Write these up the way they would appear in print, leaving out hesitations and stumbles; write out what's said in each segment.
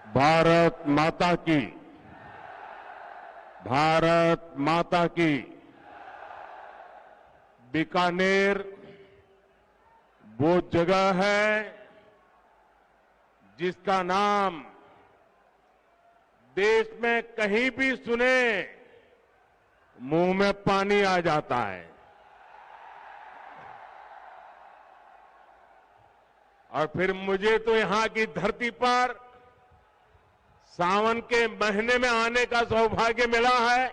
भारत माता की, भारत माता की। बीकानेर वो जगह है जिसका नाम देश में कहीं भी सुने मुंह में पानी आ जाता है। और फिर मुझे तो यहां की धरती पर सावन के महीने में आने का सौभाग्य मिला है।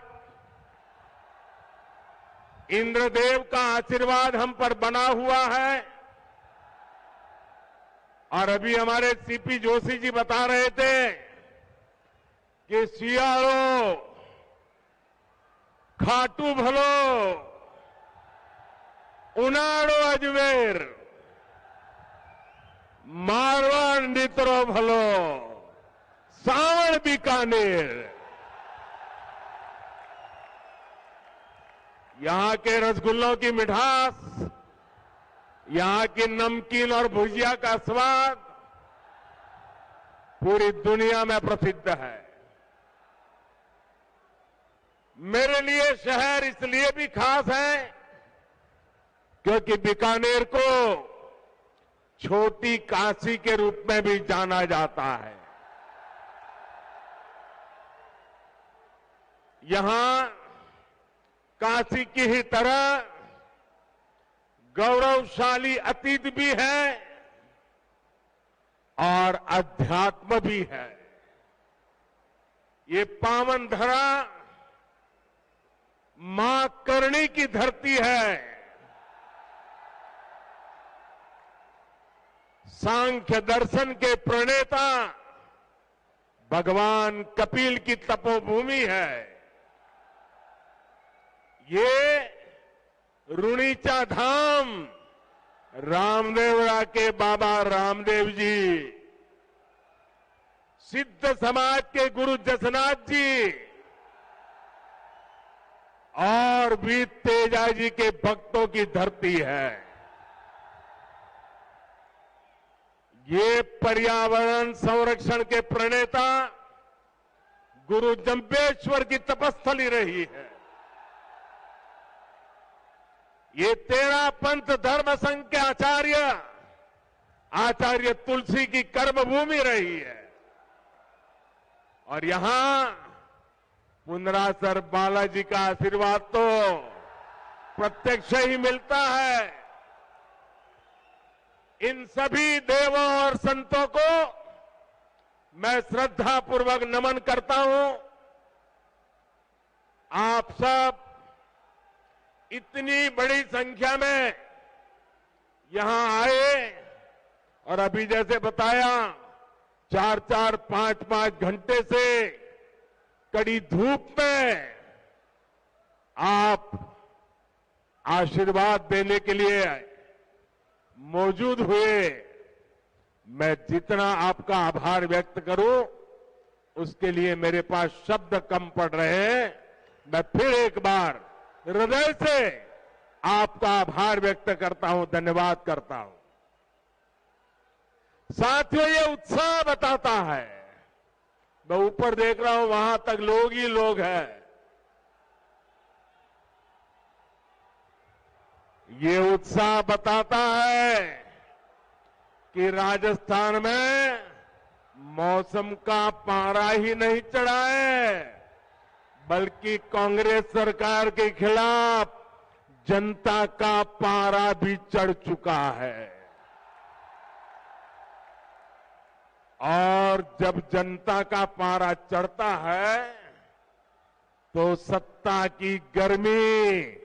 इंद्रदेव का आशीर्वाद हम पर बना हुआ है। और अभी हमारे सीपी जोशी जी बता रहे थे कि सियाड़ो, खाटू भलो, उनाड़ो अजमेर, मारवाड़ नित्रो भलो, सावण बीकानेर। यहां के रसगुल्लों की मिठास, यहां की नमकीन और भुजिया का स्वाद पूरी दुनिया में प्रसिद्ध है। मेरे लिए शहर इसलिए भी खास है क्योंकि बीकानेर को छोटी काशी के रूप में भी जाना जाता है। यहां काशी की ही तरह गौरवशाली अतीत भी है और अध्यात्म भी है। ये पावन धरा मां करणी की धरती है। सांख्य दर्शन के प्रणेता भगवान कपिल की तपोभूमि है। ये रुणीचा धाम रामदेवरा के बाबा रामदेव जी, सिद्ध समाज के गुरु जसनाथ जी और भी तेजा जी के भक्तों की धरती है। ये पर्यावरण संरक्षण के प्रणेता गुरु जंबेश्वर की तपस्थली रही है। ये 13 पंथ धर्म संघ के आचार्य तुलसी की कर्मभूमि रही है। और यहां पुनरासर बालाजी का आशीर्वाद तो प्रत्यक्ष ही मिलता है। इन सभी देवों और संतों को मैं श्रद्धापूर्वक नमन करता हूं। आप सब इतनी बड़ी संख्या में यहां आए और अभी जैसे बताया 4-4, 5-5 घंटे से कड़ी धूप में आप आशीर्वाद देने के लिए मौजूद हुए। मैं जितना आपका आभार व्यक्त करूं उसके लिए मेरे पास शब्द कम पड़ रहे हैं। मैं फिर एक बार हृदय से आपका आभार व्यक्त करता हूं, धन्यवाद करता हूं। साथियों, ये उत्साह बताता है। मैं ऊपर देख रहा हूं, वहां तक लोग ही लोग हैं। ये उत्साह बताता है कि राजस्थान में मौसम का पारा ही नहीं चढ़ा है, बल्कि कांग्रेस सरकार के खिलाफ जनता का पारा भी चढ़ चुका है। और जब जनता का पारा चढ़ता है तो सत्ता की गर्मी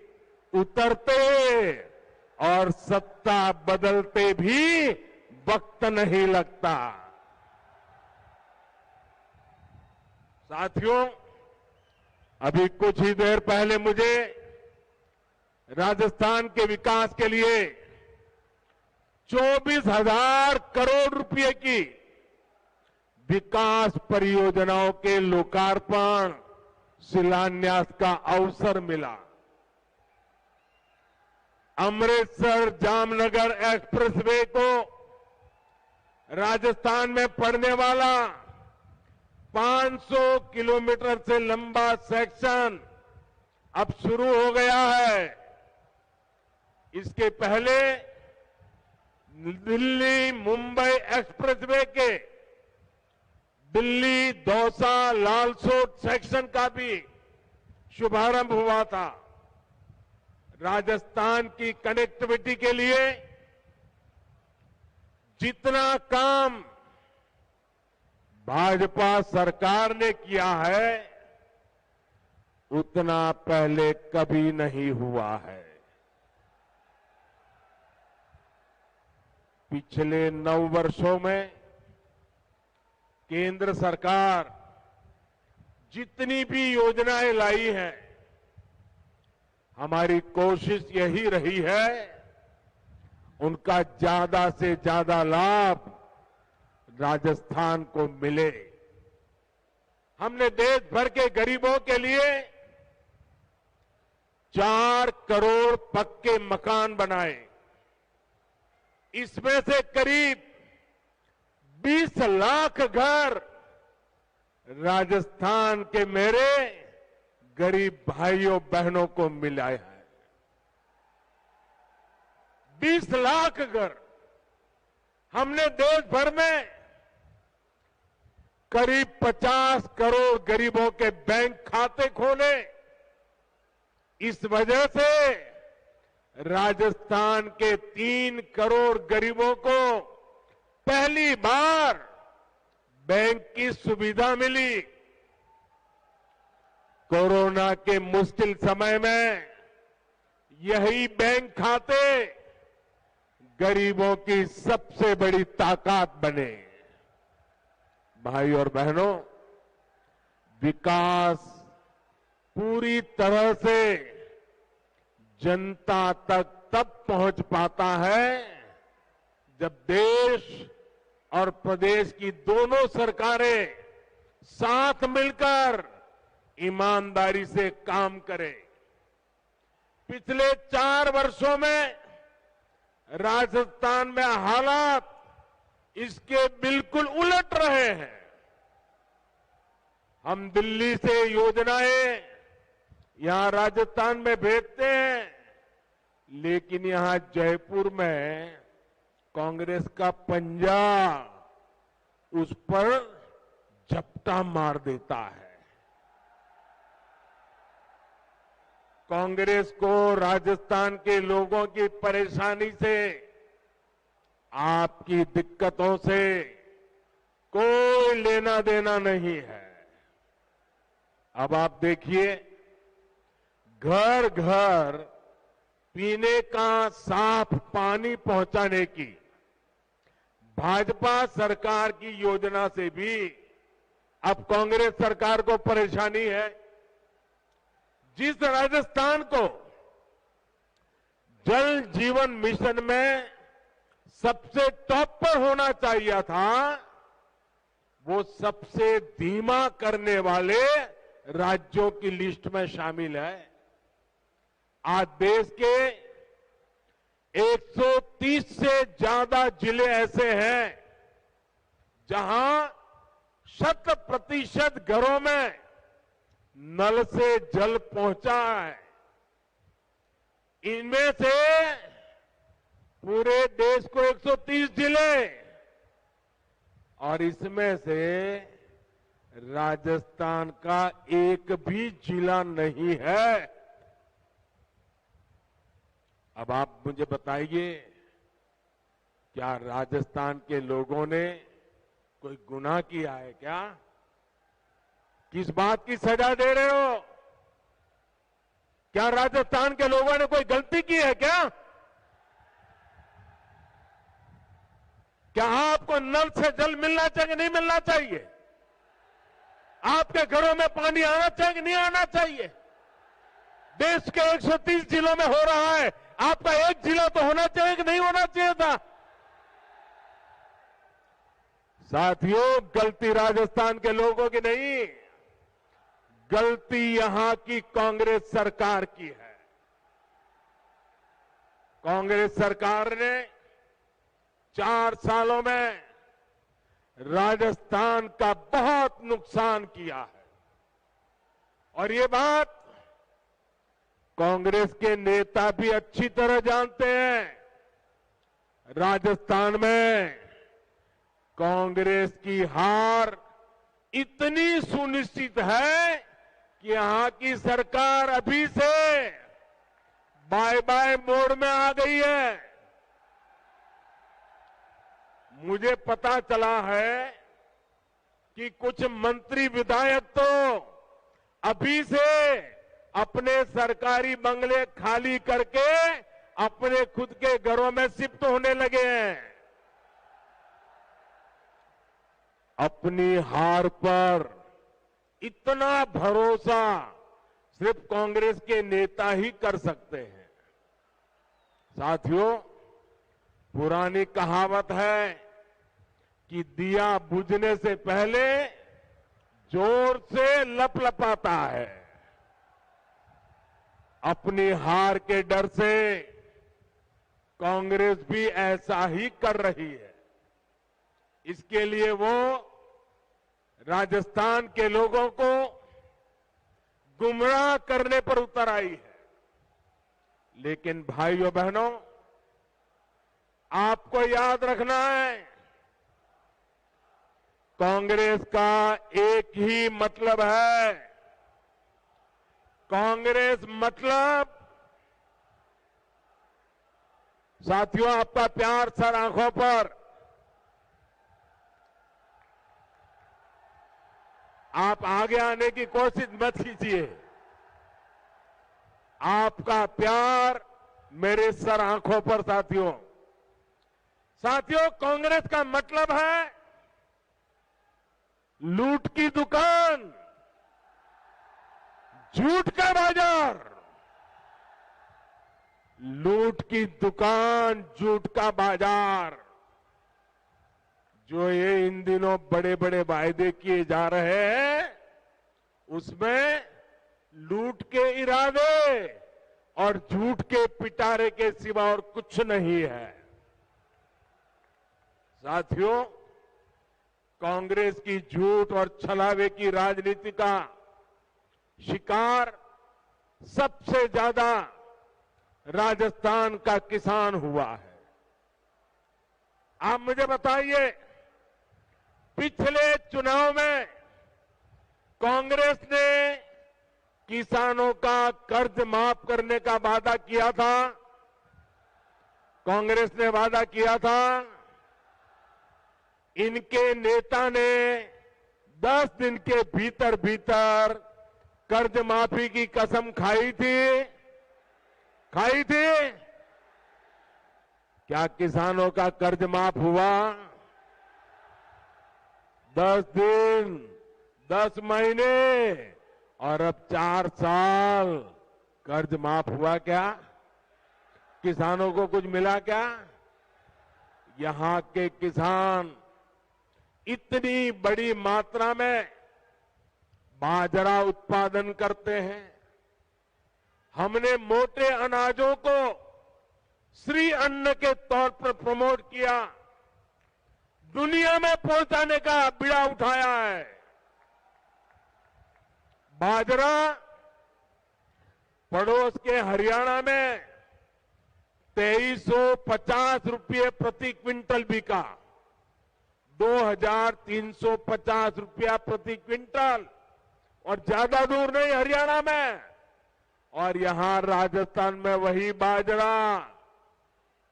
उतरते और सत्ता बदलते भी वक्त नहीं लगता। साथियों, अभी कुछ ही देर पहले मुझे राजस्थान के विकास के लिए 24,000 करोड़ रुपए की विकास परियोजनाओं के लोकार्पण शिलान्यास का अवसर मिला। अमृतसर जामनगर एक्सप्रेसवे को राजस्थान में पड़ने वाला 500 किलोमीटर से लंबा सेक्शन अब शुरू हो गया है। इसके पहले दिल्ली मुंबई एक्सप्रेसवे के दिल्ली दौसा लालसोट सेक्शन का भी शुभारंभ हुआ था। राजस्थान की कनेक्टिविटी के लिए जितना काम भाजपा सरकार ने किया है उतना पहले कभी नहीं हुआ है। पिछले 9 वर्षों में केंद्र सरकार जितनी भी योजनाएं लाई हैं, हमारी कोशिश यही रही है उनका ज्यादा से ज्यादा लाभ राजस्थान को मिले। हमने देश भर के गरीबों के लिए 4 करोड़ पक्के मकान बनाए। इसमें से करीब 20 लाख घर राजस्थान के मेरे गरीब भाइयों बहनों को मिला है। 20 लाख घर। हमने देश भर में करीब 50 करोड़ गरीबों के बैंक खाते खोले। इस वजह से राजस्थान के 3 करोड़ गरीबों को पहली बार बैंक की सुविधा मिली। कोरोना के मुश्किल समय में यही बैंक खाते गरीबों की सबसे बड़ी ताकत बने। भाई और बहनों, विकास पूरी तरह से जनता तक तब पहुंच पाता है जब देश और प्रदेश की दोनों सरकारें साथ मिलकर ईमानदारी से काम करें। पिछले 4 वर्षों में राजस्थान में हालात इसके बिल्कुल उलट रहे हैं। हम दिल्ली से योजनाएं यहां राजस्थान में भेजते हैं, लेकिन यहां जयपुर में कांग्रेस का पंजा उस पर झपटा मार देता है। कांग्रेस को राजस्थान के लोगों की परेशानी से, आपकी दिक्कतों से कोई लेना देना नहीं है। अब आप देखिए, घर घर पीने का साफ पानी पहुंचाने की भाजपा सरकार की योजना से भी अब कांग्रेस सरकार को परेशानी है। जिस राजस्थान को जल जीवन मिशन में सबसे टॉप पर होना चाहिए था, वो सबसे धीमा करने वाले राज्यों की लिस्ट में शामिल है। आज देश के 130 से ज्यादा जिले ऐसे हैं जहां 100% घरों में नल से जल पहुंचा है। इनमें से पूरे देश को 130 जिले और इसमें से राजस्थान का एक भी जिला नहीं है। अब आप मुझे बताइए, क्या राजस्थान के लोगों ने कोई गुनाह किया है क्या? किस बात की सजा दे रहे हो? क्या राजस्थान के लोगों ने कोई गलती की है क्या? क्या आपको नल से जल मिलना चाहिए, नहीं मिलना चाहिए? आपके घरों में पानी आना चाहिए कि नहीं आना चाहिए? देश के 130 जिलों में हो रहा है, आपका एक जिला तो होना चाहिए कि नहीं होना चाहिए था? साथियों, गलती राजस्थान के लोगों की नहीं, गलती यहां की कांग्रेस सरकार की है। कांग्रेस सरकार ने 4 सालों में राजस्थान का बहुत नुकसान किया है। और ये बात कांग्रेस के नेता भी अच्छी तरह जानते हैं। राजस्थान में कांग्रेस की हार इतनी सुनिश्चित है कि यहां की सरकार अभी से बाय बाय मोड में आ गई है। मुझे पता चला है कि कुछ मंत्री विधायक तो अभी से अपने सरकारी बंगले खाली करके अपने खुद के घरों में शिफ्ट होने लगे हैं। अपनी हार पर इतना भरोसा सिर्फ कांग्रेस के नेता ही कर सकते हैं। साथियों, पुरानी कहावत है कि दिया बुझने से पहले जोर से लपलपाता है। अपनी हार के डर से कांग्रेस भी ऐसा ही कर रही है। इसके लिए वो राजस्थान के लोगों को गुमराह करने पर उतर आई है। लेकिन भाइयों बहनों, आपको याद रखना है, कांग्रेस का एक ही मतलब है। कांग्रेस मतलब, साथियों आपका प्यार सर आंखों पर, आप आगे आने की कोशिश मत कीजिए। आपका प्यार मेरे सर आंखों पर। साथियों, कांग्रेस का मतलब है लूट की दुकान, झूठ का बाजार। लूट की दुकान, झूठ का बाजार, जो ये इन दिनों बड़े बड़े वायदे किए जा रहे हैं, उसमें लूट के इरादे और झूठ के पिटारे के सिवा और कुछ नहीं है। साथियों, कांग्रेस की झूठ और छलावे की राजनीति का शिकार सबसे ज्यादा राजस्थान का किसान हुआ है। आप मुझे बताइए, पिछले चुनाव में कांग्रेस ने किसानों का कर्ज माफ करने का वादा किया था। कांग्रेस ने वादा किया था। इनके नेता ने 10 दिन के भीतर भीतर कर्ज माफी की कसम खाई थी। क्या किसानों का कर्ज माफ हुआ? 10 दिन, 10 महीने और अब 4 साल कर्ज माफ हुआ क्या? किसानों को कुछ मिला क्या? यहां के किसान इतनी बड़ी मात्रा में बाजरा उत्पादन करते हैं। हमने मोटे अनाजों को श्री अन्न के तौर पर प्रमोट किया, दुनिया में पहुंचाने का बीड़ा उठाया है। बाजरा पड़ोस के हरियाणा में 2350 रुपये प्रति क्विंटल बिका, 2350 रुपया प्रति क्विंटल, और ज्यादा दूर नहीं हरियाणा में। और यहां राजस्थान में वही बाजरा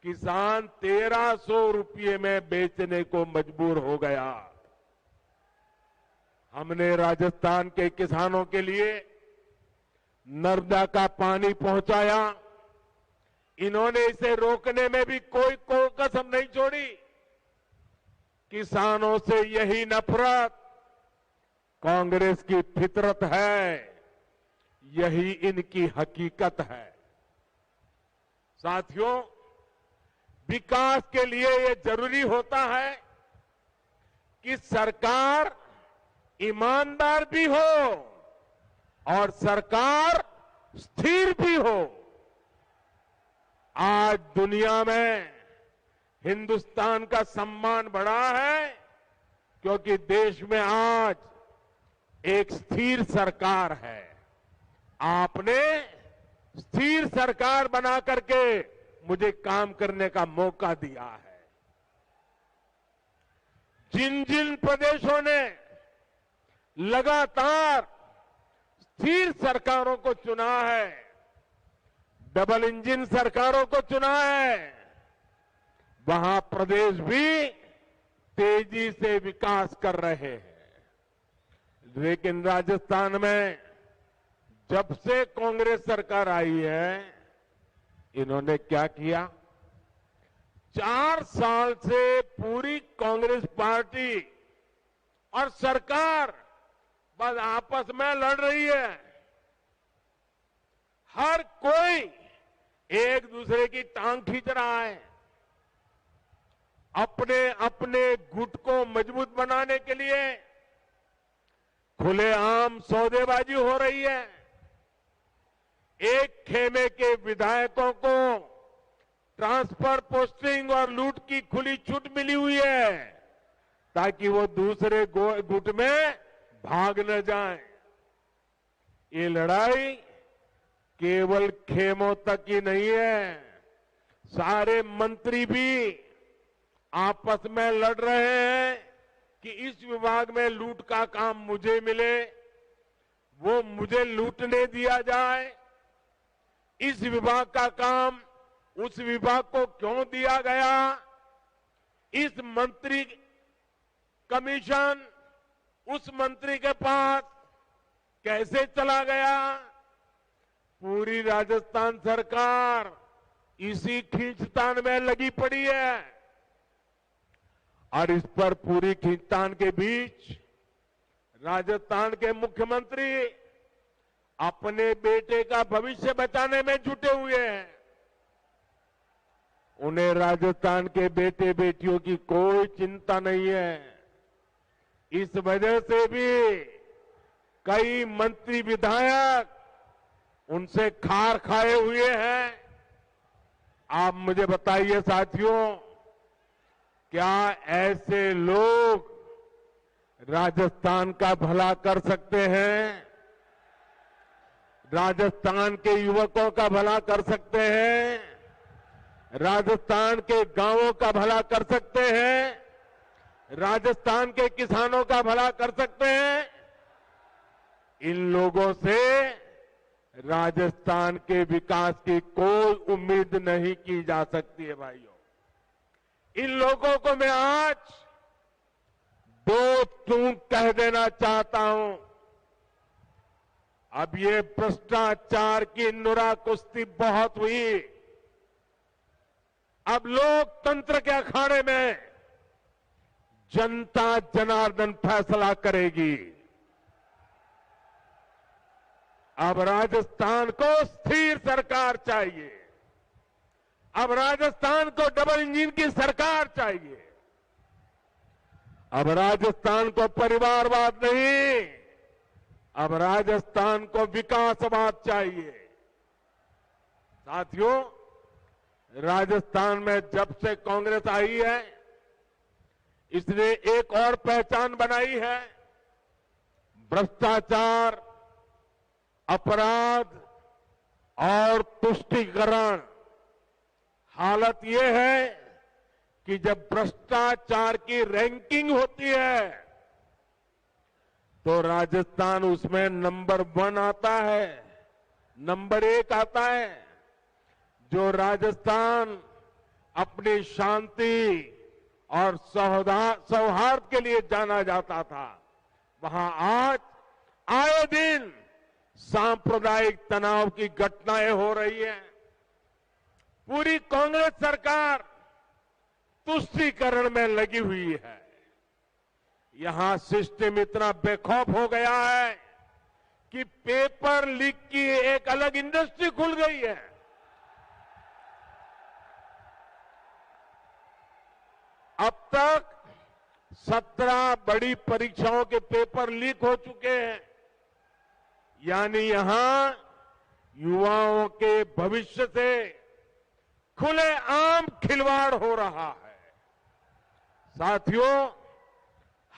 किसान 1300 रुपये में बेचने को मजबूर हो गया। हमने राजस्थान के किसानों के लिए नर्मदा का पानी पहुंचाया। इन्होंने इसे रोकने में भी कोई कसम नहीं छोड़ी। किसानों से यही नफरत कांग्रेस की फितरत है, यही इनकी हकीकत है। साथियों, विकास के लिए ये जरूरी होता है कि सरकार ईमानदार भी हो और सरकार स्थिर भी हो। आज दुनिया में हिंदुस्तान का सम्मान बढ़ा है क्योंकि देश में आज एक स्थिर सरकार है। आपने स्थिर सरकार बना करके मुझे काम करने का मौका दिया है। जिन जिन प्रदेशों ने लगातार स्थिर सरकारों को चुना है, डबल इंजन सरकारों को चुना है, वहां प्रदेश भी तेजी से विकास कर रहे हैं। लेकिन राजस्थान में जब से कांग्रेस सरकार आई है, इन्होंने क्या किया? 4 साल से पूरी कांग्रेस पार्टी और सरकार बस आपस में लड़ रही है। हर कोई एक दूसरे की टांग खींच रहा है। अपने अपने गुट को मजबूत बनाने के लिए खुलेआम सौदेबाजी हो रही है। एक खेमे के विधायकों को ट्रांसफर, पोस्टिंग और लूट की खुली छूट मिली हुई है ताकि वो दूसरे गुट में भाग न जाए। ये लड़ाई केवल खेमों तक ही नहीं है, सारे मंत्री भी आपस में लड़ रहे हैं कि इस विभाग में लूट का काम मुझे मिले, वो मुझे लूटने दिया जाए। इस विभाग का काम उस विभाग को क्यों दिया गया? इस मंत्री कमीशन उस मंत्री के पास कैसे चला गया? पूरी राजस्थान सरकार इसी खींचतान में लगी पड़ी है। और इस पर पूरी खींचतान के बीच राजस्थान के मुख्यमंत्री अपने बेटे का भविष्य बचाने में जुटे हुए हैं। उन्हें राजस्थान के बेटे बेटियों की कोई चिंता नहीं है। इस वजह से भी कई मंत्री विधायक उनसे खार खाए हुए हैं। आप मुझे बताइए साथियों, क्या ऐसे लोग राजस्थान का भला कर सकते हैं? राजस्थान के युवकों का भला कर सकते हैं? राजस्थान के गांवों का भला कर सकते हैं? राजस्थान के किसानों का भला कर सकते हैं? इन लोगों से राजस्थान के विकास की कोई उम्मीद नहीं की जा सकती है भाइयों। इन लोगों को मैं आज 2 चूक कह देना चाहता हूं। अब ये भ्रष्टाचार की नुरा कुश्ती बहुत हुई। अब लोकतंत्र के अखाड़े में जनता जनार्दन फैसला करेगी। अब राजस्थान को स्थिर सरकार चाहिए। अब राजस्थान को डबल इंजन की सरकार चाहिए। अब राजस्थान को परिवारवाद नहीं, अब राजस्थान को विकासवाद चाहिए। साथियों, राजस्थान में जब से कांग्रेस आई है, इसने एक और पहचान बनाई है। भ्रष्टाचार, अपराध और तुष्टीकरण। हालत यह है कि जब भ्रष्टाचार की रैंकिंग होती है तो राजस्थान उसमें नंबर 1 आता है, नंबर 1 आता है। जो राजस्थान अपनी शांति और सौहार्द के लिए जाना जाता था, वहां आज आए दिन सांप्रदायिक तनाव की घटनाएं हो रही हैं। पूरी कांग्रेस सरकार तुष्टीकरण में लगी हुई है। यहां सिस्टम इतना बेखौफ हो गया है कि पेपर लीक की एक अलग इंडस्ट्री खुल गई है। अब तक 17 बड़ी परीक्षाओं के पेपर लीक हो चुके हैं। यानी यहां युवाओं के भविष्य से खुलेआम खिलवाड़ हो रहा है। साथियों,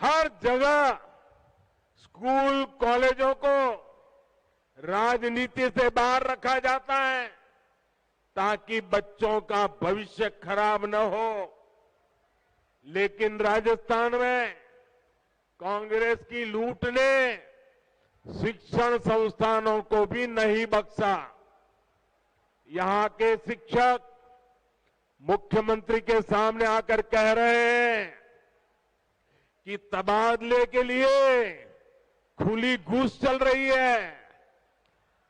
हर जगह स्कूल कॉलेजों को राजनीति से बाहर रखा जाता है ताकि बच्चों का भविष्य खराब न हो। लेकिन राजस्थान में कांग्रेस की लूट ने शिक्षण संस्थानों को भी नहीं बख्शा। यहां के शिक्षक मुख्यमंत्री के सामने आकर कह रहे हैं कि तबादले के लिए खुली घूस चल रही है,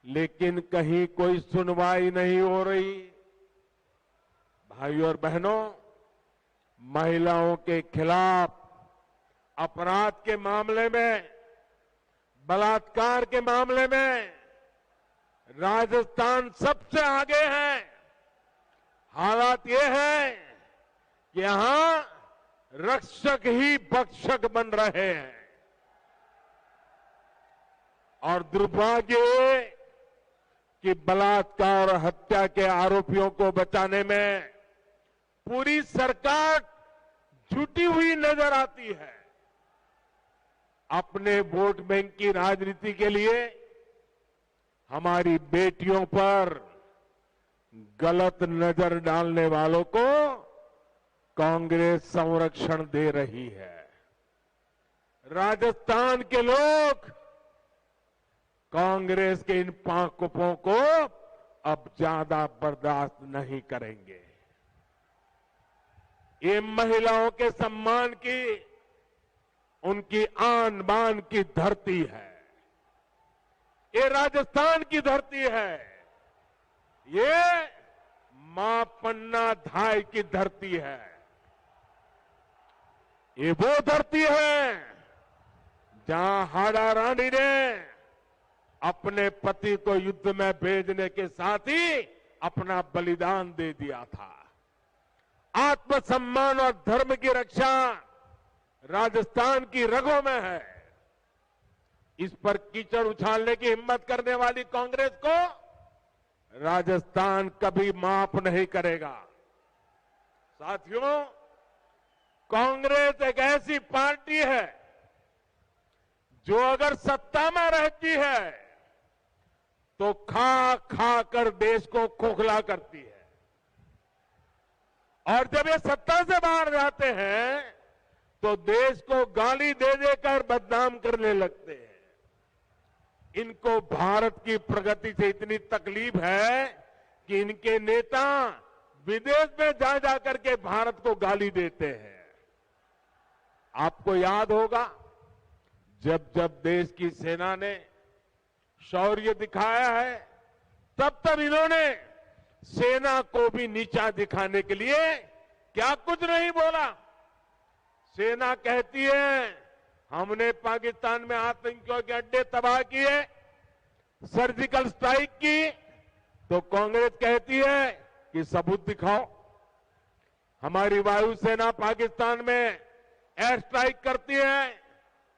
लेकिन कहीं कोई सुनवाई नहीं हो रही। भाइयों और बहनों, महिलाओं के खिलाफ अपराध के मामले में, बलात्कार के मामले में राजस्थान सबसे आगे है। हालात ये है कि यहां रक्षक ही भक्षक बन रहे हैं और दुर्भाग्य ये कि बलात्कार और हत्या के आरोपियों को बचाने में पूरी सरकार जुटी हुई नजर आती है। अपने वोट बैंक की राजनीति के लिए हमारी बेटियों पर गलत नजर डालने वालों को कांग्रेस संरक्षण दे रही है। राजस्थान के लोग कांग्रेस के इन पांवों को अब ज्यादा बर्दाश्त नहीं करेंगे। ये महिलाओं के सम्मान की, उनकी आन बान की धरती है। ये राजस्थान की धरती है। ये मां पन्ना धाय की धरती है। ये वो धरती है जहां हाड़ा रानी ने अपने पति को युद्ध में भेजने के साथ ही अपना बलिदान दे दिया था। आत्मसम्मान और धर्म की रक्षा राजस्थान की रगों में है। इस पर कीचड़ उछालने की हिम्मत करने वाली कांग्रेस को राजस्थान कभी माफ नहीं करेगा। साथियों, कांग्रेस एक ऐसी पार्टी है जो अगर सत्ता में रहती है तो खा खा कर देश को खोखला करती है, और जब ये सत्ता से बाहर जाते हैं तो देश को गाली दे देकर बदनाम करने लगते हैं। इनको भारत की प्रगति से इतनी तकलीफ है कि इनके नेता विदेश में जा जाकर के भारत को गाली देते हैं। आपको याद होगा, जब जब देश की सेना ने शौर्य दिखाया है, तब तब इन्होंने सेना को भी नीचा दिखाने के लिए क्या कुछ नहीं बोला। सेना कहती है हमने पाकिस्तान में आतंकियों के अड्डे तबाह किए, सर्जिकल स्ट्राइक की, तो कांग्रेस कहती है कि सबूत दिखाओ। हमारी वायुसेना पाकिस्तान में एयर स्ट्राइक करती है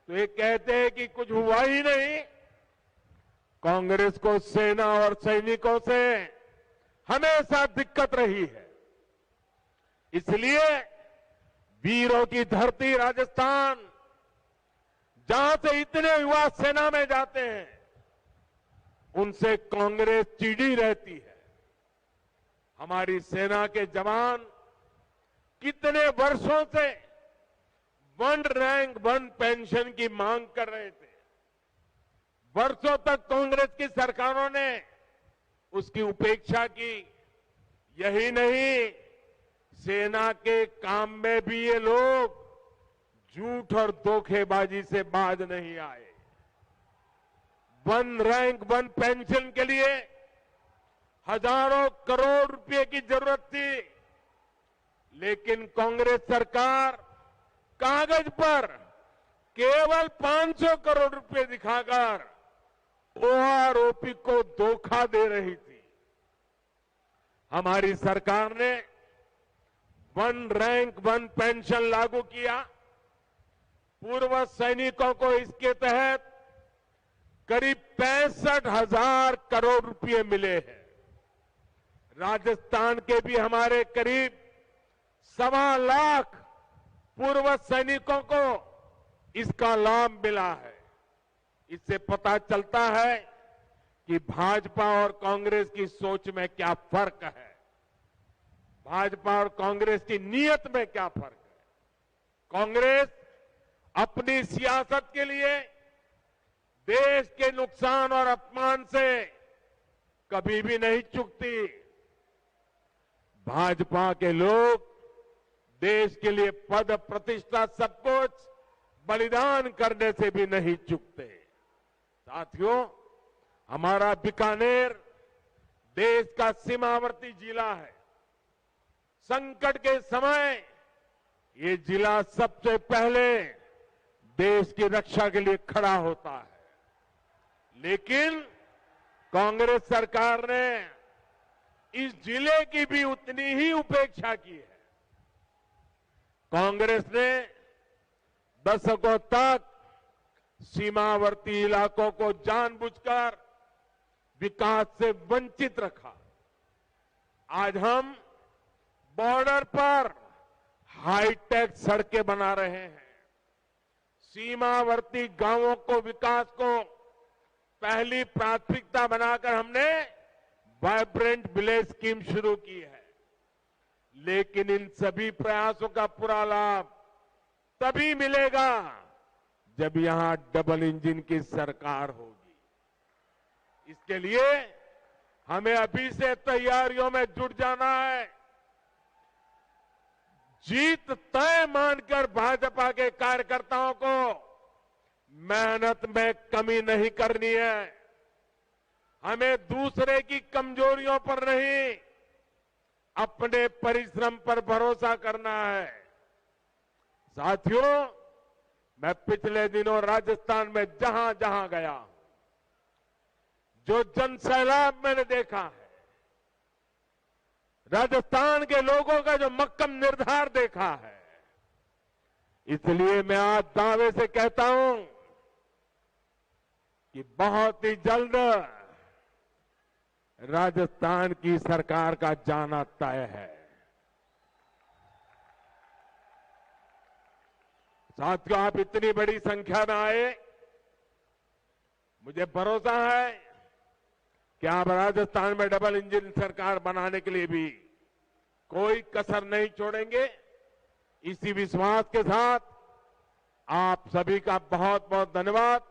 तो ये कहते हैं कि कुछ हुआ ही नहीं। कांग्रेस को सेना और सैनिकों से हमेशा दिक्कत रही है। इसलिए वीरों की धरती राजस्थान, जहां से इतने युवा सेना में जाते हैं, उनसे कांग्रेस चिढ़ी रहती है। हमारी सेना के जवान कितने वर्षों से वन रैंक वन पेंशन की मांग कर रहे थे। वर्षों तक कांग्रेस की सरकारों ने उसकी उपेक्षा की। यही नहीं, सेना के काम में भी ये लोग झूठ और धोखेबाजी से बाज नहीं आए। वन रैंक वन पेंशन के लिए हजारों करोड़ रुपए की जरूरत थी, लेकिन कांग्रेस सरकार कागज पर केवल 500 करोड़ रुपए दिखाकर ओआरओपी को धोखा दे रही थी। हमारी सरकार ने वन रैंक वन पेंशन लागू किया। पूर्व सैनिकों को इसके तहत करीब 65,000 करोड़ रुपए मिले हैं। राजस्थान के भी हमारे करीब 1.25 लाख पूर्व सैनिकों को इसका लाभ मिला है। इससे पता चलता है कि भाजपा और कांग्रेस की सोच में क्या फर्क है, भाजपा और कांग्रेस की नीयत में क्या फर्क है। कांग्रेस अपनी सियासत के लिए देश के नुकसान और अपमान से कभी भी नहीं चूकती। भाजपा के लोग देश के लिए पद प्रतिष्ठा सब कुछ बलिदान करने से भी नहीं चूकते। साथियों, हमारा बीकानेर देश का सीमावर्ती जिला है। संकट के समय ये जिला सबसे पहले देश की रक्षा के लिए खड़ा होता है। लेकिन कांग्रेस सरकार ने इस जिले की भी उतनी ही उपेक्षा की है। कांग्रेस ने दशकों तक सीमावर्ती इलाकों को जानबूझकर विकास से वंचित रखा। आज हम बॉर्डर पर हाईटेक सड़कें बना रहे हैं। सीमावर्ती गांवों को विकास को पहली प्राथमिकता बनाकर हमने वाइब्रेंट विलेज स्कीम शुरू की है। लेकिन इन सभी प्रयासों का पूरा लाभ तभी मिलेगा जब यहां डबल इंजन की सरकार होगी। इसके लिए हमें अभी से तैयारियों में जुट जाना है। जीत तय मानकर भाजपा के कार्यकर्ताओं को मेहनत में कमी नहीं करनी है। हमें दूसरे की कमजोरियों पर नहीं, अपने परिश्रम पर भरोसा करना है। साथियों, मैं पिछले दिनों राजस्थान में जहां जहां गया, जो जनसैलाब मैंने देखा है, राजस्थान के लोगों का जो मक्कम निर्धार देखा है, इसलिए मैं आज दावे से कहता हूं कि बहुत ही जल्द राजस्थान की सरकार का जाना तय है। साथियों, आप इतनी बड़ी संख्या में आए, मुझे भरोसा है कि आप राजस्थान में डबल इंजन सरकार बनाने के लिए भी कोई कसर नहीं छोड़ेंगे। इसी विश्वास के साथ आप सभी का बहुत बहुत धन्यवाद।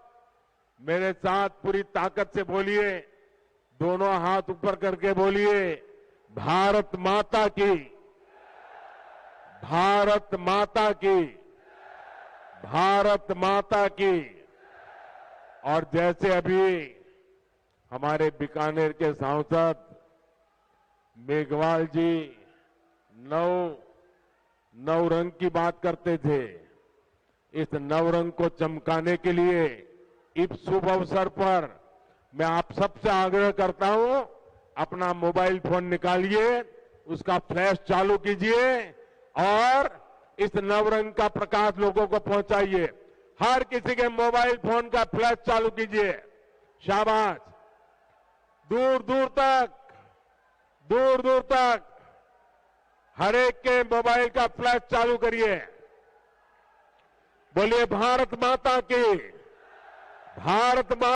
मेरे साथ पूरी ताकत से बोलिए, दोनों हाथ ऊपर करके बोलिए, भारत माता की, भारत माता की, भारत माता की। और जैसे अभी हमारे बीकानेर के सांसद मेघवाल जी नौ रंग की बात करते थे, इस नवरंग को चमकाने के लिए इस शुभ अवसर पर मैं आप सबसे आग्रह करता हूं, अपना मोबाइल फोन निकालिए, उसका फ्लैश चालू कीजिए और इस नवरंग का प्रकाश लोगों को पहुंचाइए। हर किसी के मोबाइल फोन का फ्लैश चालू कीजिए। शाबाश। दूर दूर तक हर एक के मोबाइल का फ्लैश चालू करिए। बोलिए भारत माता की, भारत माता